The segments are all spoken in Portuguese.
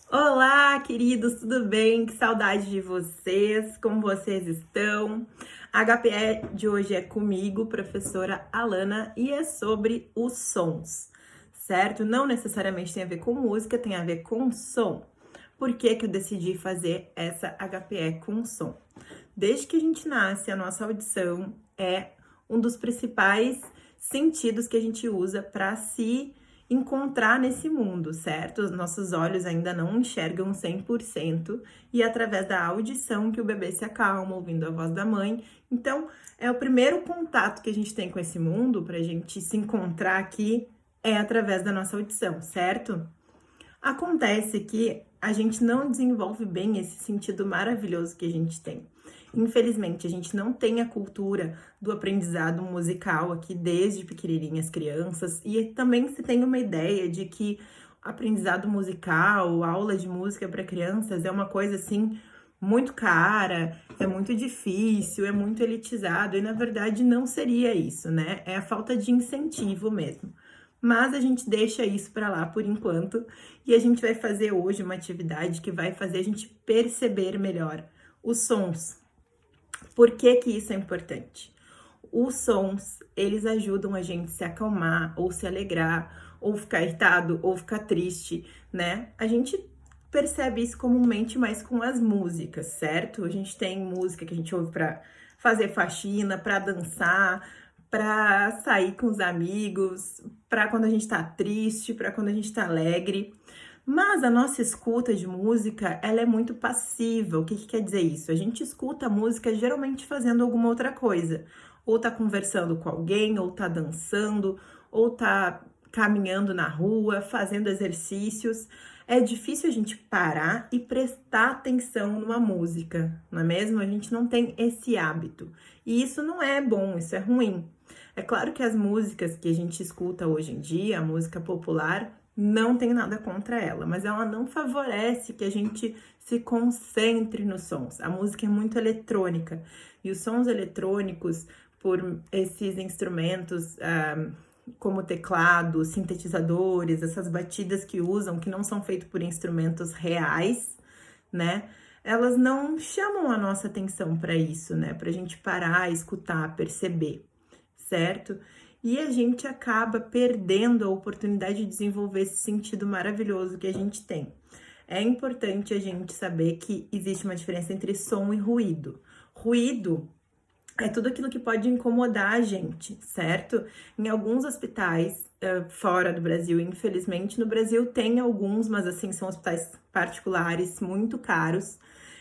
Olá, queridos, tudo bem? Que saudade de vocês, como vocês estão? A HPE de hoje é comigo, professora Alana, e é sobre os sons, certo? Não necessariamente tem a ver com música, tem a ver com som. Por que que eu decidi fazer essa HPE com som? Desde que a gente nasce, a nossa audição é um dos principais sentidos que a gente usa para se encontrar nesse mundo, certo? Os nossos olhos ainda não enxergam 100% e é através da audição que o bebê se acalma, ouvindo a voz da mãe. Então, é o primeiro contato que a gente tem com esse mundo para a gente se encontrar aqui é através da nossa audição, certo? Acontece que a gente não desenvolve bem esse sentido maravilhoso que a gente tem. Infelizmente, a gente não tem a cultura do aprendizado musical aqui desde pequenininhas crianças, e também se tem uma ideia de que aprendizado musical, aula de música para crianças é uma coisa assim muito cara, é muito difícil, é muito elitizado, e na verdade não seria isso, né? É a falta de incentivo mesmo. Mas a gente deixa isso para lá por enquanto e a gente vai fazer hoje uma atividade que vai fazer a gente perceber melhor os sons. Por que que isso é importante? Os sons, eles ajudam a gente se acalmar, ou se alegrar, ou ficar irritado, ou ficar triste, né? A gente percebe isso comumente mais com as músicas, certo? A gente tem música que a gente ouve para fazer faxina, para dançar, para sair com os amigos, para quando a gente tá triste, para quando a gente tá alegre. Mas a nossa escuta de música, ela é muito passiva. O que que quer dizer isso? A gente escuta a música geralmente fazendo alguma outra coisa. Ou tá conversando com alguém, ou tá dançando, ou tá caminhando na rua, fazendo exercícios. É difícil a gente parar e prestar atenção numa música, não é mesmo? A gente não tem esse hábito. E isso não é bom, isso é ruim. É claro que as músicas que a gente escuta hoje em dia, a música popular, não tem nada contra ela, mas ela não favorece que a gente se concentre nos sons. A música é muito eletrônica e os sons eletrônicos, por esses instrumentos como teclado, sintetizadores, essas batidas que usam, que não são feitos por instrumentos reais, né? Elas não chamam a nossa atenção para isso, né? Para a gente parar, escutar, perceber, certo? E a gente acaba perdendo a oportunidade de desenvolver esse sentido maravilhoso que a gente tem. É importante a gente saber que existe uma diferença entre som e ruído. Ruído é tudo aquilo que pode incomodar a gente, certo? Em alguns hospitais fora do Brasil, infelizmente, no Brasil tem alguns, mas assim, são hospitais particulares muito caros.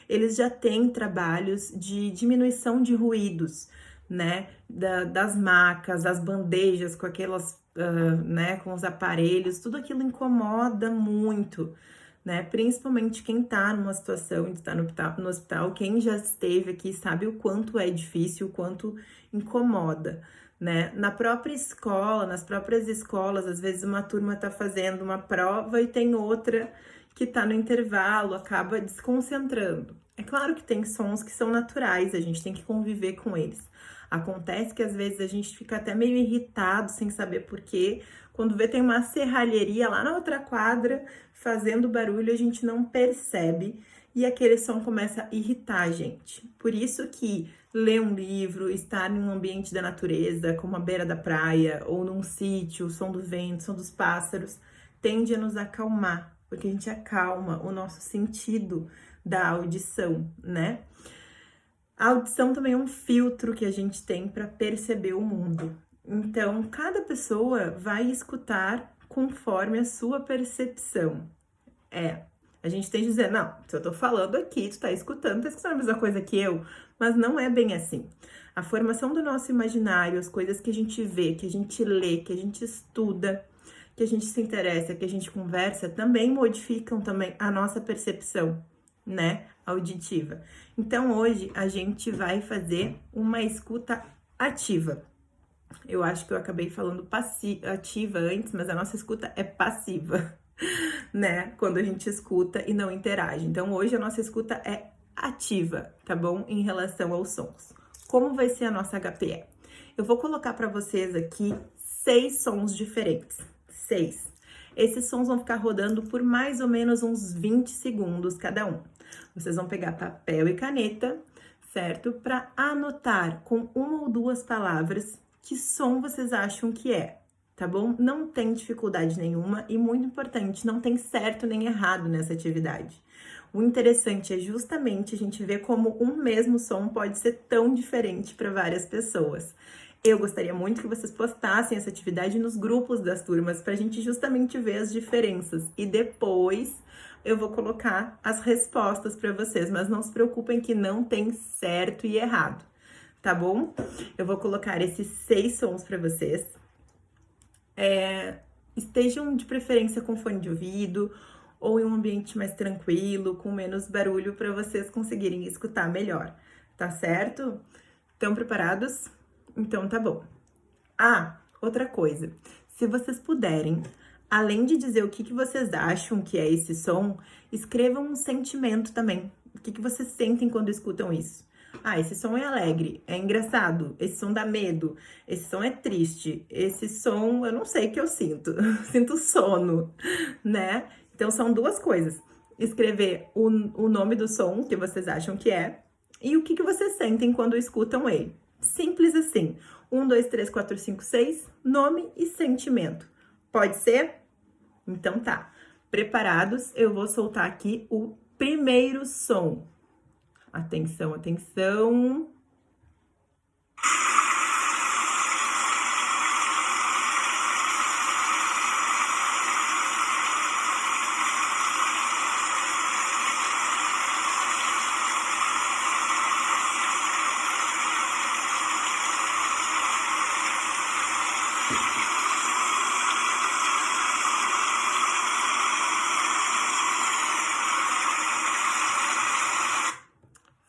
Eles já têm trabalhos de diminuição de ruídos, né? Das macas, das bandejas com aquelas, né? Com os aparelhos, tudo aquilo incomoda muito, né? Principalmente quem tá numa situação de estar no hospital, quem já esteve aqui sabe o quanto é difícil, o quanto incomoda, né? Na própria escola, nas próprias escolas, às vezes uma turma tá fazendo uma prova e tem outra que tá no intervalo, acaba desconcentrando. É claro que tem sons que são naturais, a gente tem que conviver com eles. Acontece que às vezes a gente fica até meio irritado sem saber por quê. Quando vê tem uma serralheria lá na outra quadra fazendo barulho, a gente não percebe e aquele som começa a irritar a gente. Por isso que ler um livro, estar em um ambiente da natureza, como a beira da praia ou num sítio, o som do vento, o som dos pássaros, tende a nos acalmar, porque a gente acalma o nosso sentido da audição, né? A audição também é um filtro que a gente tem para perceber o mundo. Então, cada pessoa vai escutar conforme a sua percepção. A gente tem que dizer, não, se eu tô falando aqui, tu tá escutando a mesma coisa que eu, mas não é bem assim. A formação do nosso imaginário, as coisas que a gente vê, que a gente lê, que a gente estuda, que a gente se interessa, que a gente conversa, também modificam também a nossa percepção, né, auditiva. Então, hoje a gente vai fazer uma escuta ativa. Eu acho que eu acabei falando ativa antes, mas a nossa escuta é passiva, né? Quando a gente escuta e não interage. Então, hoje a nossa escuta é ativa, tá bom? Em relação aos sons. Como vai ser a nossa HPE? Eu vou colocar para vocês aqui 6 sons diferentes. 6. Esses sons vão ficar rodando por mais ou menos uns 20 segundos cada um. Vocês vão pegar papel e caneta, certo? Para anotar com uma ou duas palavras que som vocês acham que é, tá bom? Não tem dificuldade nenhuma e, muito importante, não tem certo nem errado nessa atividade. O interessante é justamente a gente ver como um mesmo som pode ser tão diferente para várias pessoas. Eu gostaria muito que vocês postassem essa atividade nos grupos das turmas para a gente justamente ver as diferenças. E depois eu vou colocar as respostas para vocês, mas não se preocupem que não tem certo e errado, tá bom? Eu vou colocar esses 6 sons para vocês. Estejam de preferência com fone de ouvido ou em um ambiente mais tranquilo, com menos barulho, para vocês conseguirem escutar melhor, tá certo? Estão preparados? Então tá bom. Ah, outra coisa, se vocês puderem, além de dizer o que vocês acham que é esse som, escrevam um sentimento também. O que vocês sentem quando escutam isso? Ah, esse som é alegre, é engraçado, esse som dá medo, esse som é triste, esse som, eu não sei o que eu sinto, sinto sono, né? Então são duas coisas, escrever o nome do som que vocês acham que é e o que vocês sentem quando escutam ele. Simples assim, 1, 2, 3, 4, 5, 6, nome e sentimento. Pode ser? Então tá, preparados? Eu vou soltar aqui o primeiro som. Atenção, atenção.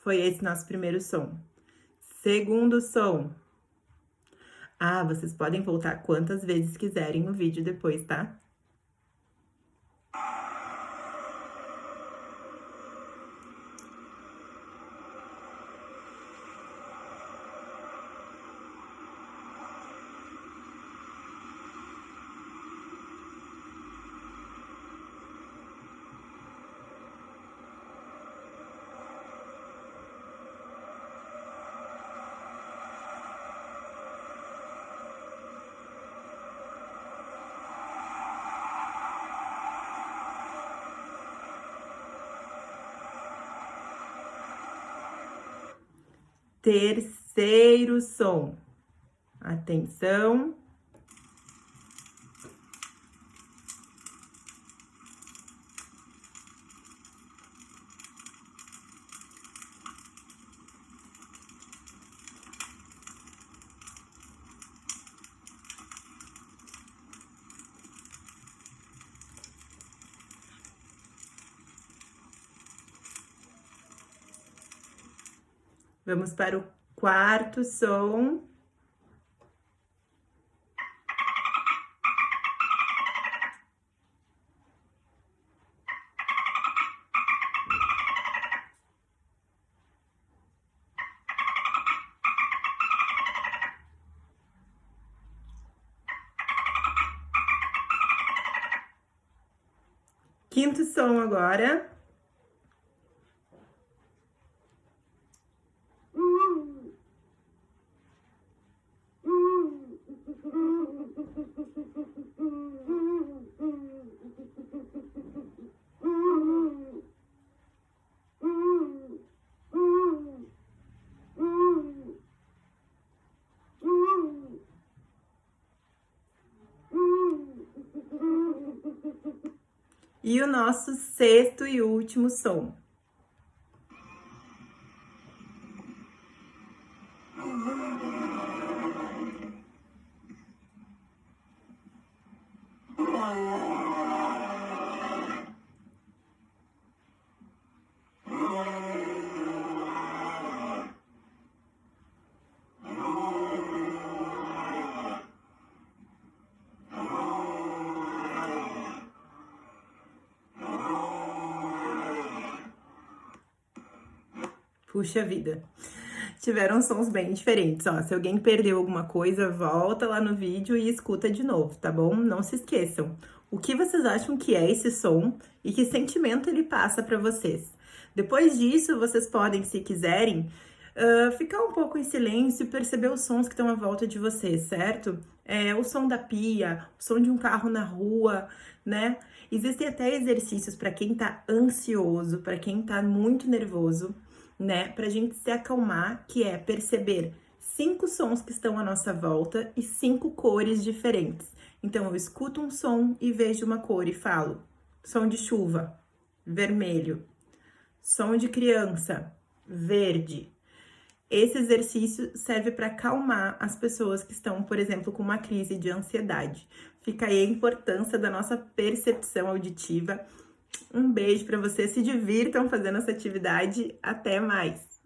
Foi esse nosso primeiro som. Segundo som. Ah, vocês podem voltar quantas vezes quiserem no vídeo depois, tá? Terceiro som. Atenção. Vamos para o quarto som. Quinto som agora. E o nosso sexto e último som. Puxa vida, tiveram sons bem diferentes, ó. Se alguém perdeu alguma coisa, volta lá no vídeo e escuta de novo, tá bom? Não se esqueçam, o que vocês acham que é esse som e que sentimento ele passa para vocês. Depois disso, vocês podem, se quiserem, ficar um pouco em silêncio e perceber os sons que estão à volta de vocês, certo? O som da pia, o som de um carro na rua, né? Existem até exercícios para quem tá ansioso, para quem tá muito nervoso, né? Pra gente se acalmar, que é perceber 5 sons que estão à nossa volta e 5 cores diferentes. Então, eu escuto um som e vejo uma cor e falo: som de chuva, vermelho. Som de criança, verde. Esse exercício serve para acalmar as pessoas que estão, por exemplo, com uma crise de ansiedade. Fica aí a importância da nossa percepção auditiva. Um beijo para vocês, se divirtam fazendo essa atividade. Até mais!